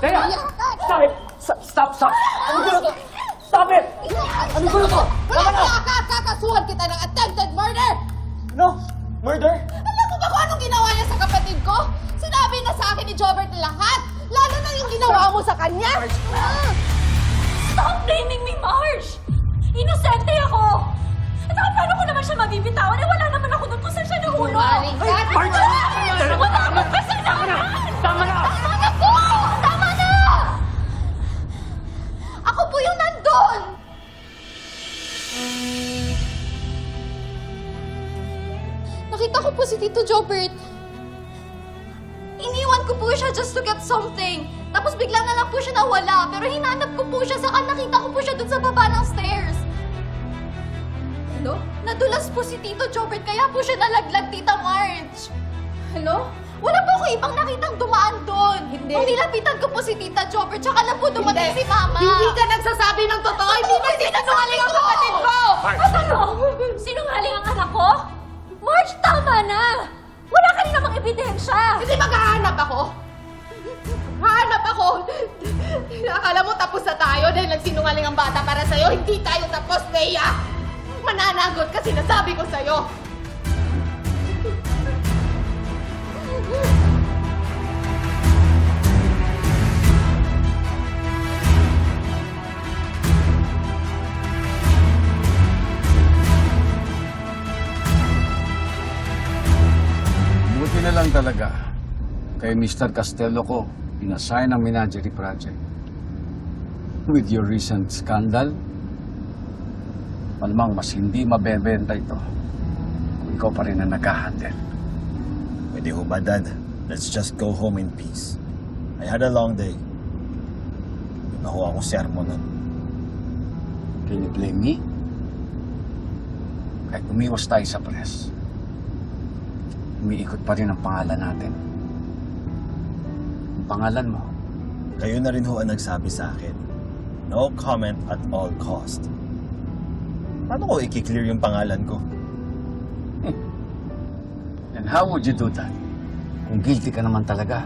Teka! Stop it! Stop! Ano gulo to? Stop it! Ano gulo to? Tama na! Kakasuhan kita ng attempted murder! No? Murder? Alam mo ba kung anong ginawa niya sa kapatid ko? Sinabi na sa akin ni Jobert lahat! Lalo na yung ginawa mo sa kanya! Stop blaming me, Marge! Inosente ako! At saka paano ko naman siya mabibitawan? Eh, wala naman ako doon kung saan siya nahulog! Sinungaling ka! Marge! Wala akong kasalanan! Tama na! Tama na po! Tama na! Ako po yung nandun! Nakita ko po si Tito Jobert. Iniwan ko po siya just to get something. Tapos bigla na lang po siya nawala. Pero hinanap ko po siya, saka nakita ko po siya dun sa baba ng stairs. Hello? Nadulas po si Tito Jobert, kaya po siya nalaglag, Tita Marge. Hello? Wala po ako ibang nakitang dumaan doon. Hindi. Nung nilapitan ko po si Tita Jobert, tsaka na po dumating Hindi. si Mama. Hindi ka nagsasabi ng totoo! Hindi ba sinungaling ang kapatid ko? Ano? Sinungaling ang anak ko? Marge, tama na! Wala ka rin namang ebidensya! Kasi maghahanap ako! Hahanap ako! Akala mo tapos na tayo dahil nagsinungaling ang bata para sa'yo? Hindi tayo tapos, Leia! Mananagot kasi nasabi ko sa'yo! Buti na lang talaga. Kay Mr. Castello ko, inassign ang menagerie project. With your recent scandal, malamang mas hindi mabebenta ito kung ikaw pa rin ang nag-handle. Pwede ho ba, Dad? Let's just go home in peace. I had a long day. Nakuha akong sermon nun. Can you blame me? Kahit umiwas tayo sa press, umiikot pa rin ang pangalan natin. Ang pangalan mo, Kayo na rin ho ang nagsabi sa akin. No comment at all cost. Paano ko i-clear yung pangalan ko? and how would you do that? Kung guilty ka naman talaga.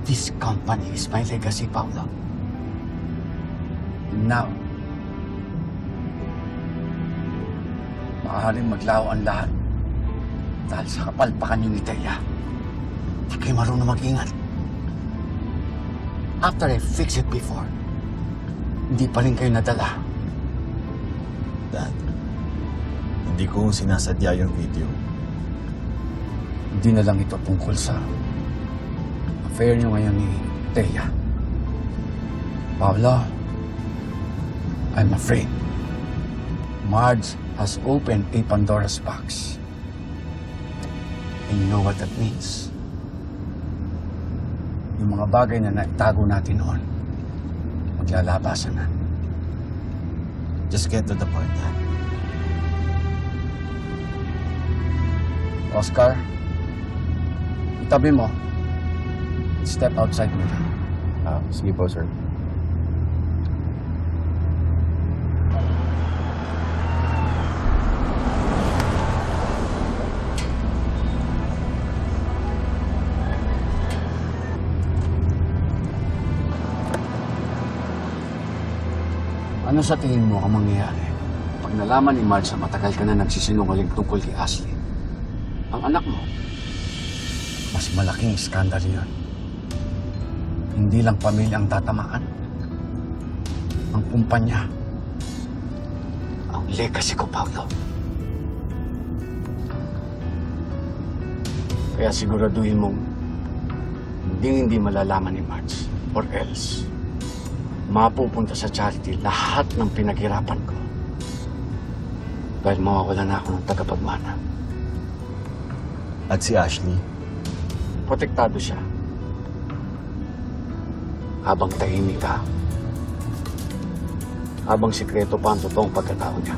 This company is my legacy, Paolo. And now, maaaring maglaho ang lahat dahil sa kapalpakan ni Thea. Di kayo marunong mag-ingat. After I fix it before, hindi pa rin kayo nadala. Dad, hindi ko sinasadya yung video. Hindi na lang ito tungkol sa affair niyo ngayon ni Thea. Paolo, I'm afraid Marge has opened a Pandora's box. And you know what that means? Yung mga bagay na naitago natin noon, maglalabasan na. Just get to the point, Dad. Oscar, itabi mo. Step outside mo lang. Sige po, sir. Ano sa tingin mo ang mangyayari pag nalaman ni Marge na matagal ka na nagsisinungaling tungkol kay Ashley? Ang anak mo, mas malaking iskandalo yun. Hindi lang pamilya ang tatamaan. Ang kumpanya. Ang legacy ko, Paolo. Kaya siguraduhin mong hindi malalaman ni Marge or else mapupunta sa charity lahat ng pinaghirapan ko. Dahil mawawala na ako ng tagapagmana. At si Ashley, Protektado siya. Habang tahimik ka. Habang sikreto pa ang totoong pagkatao niya.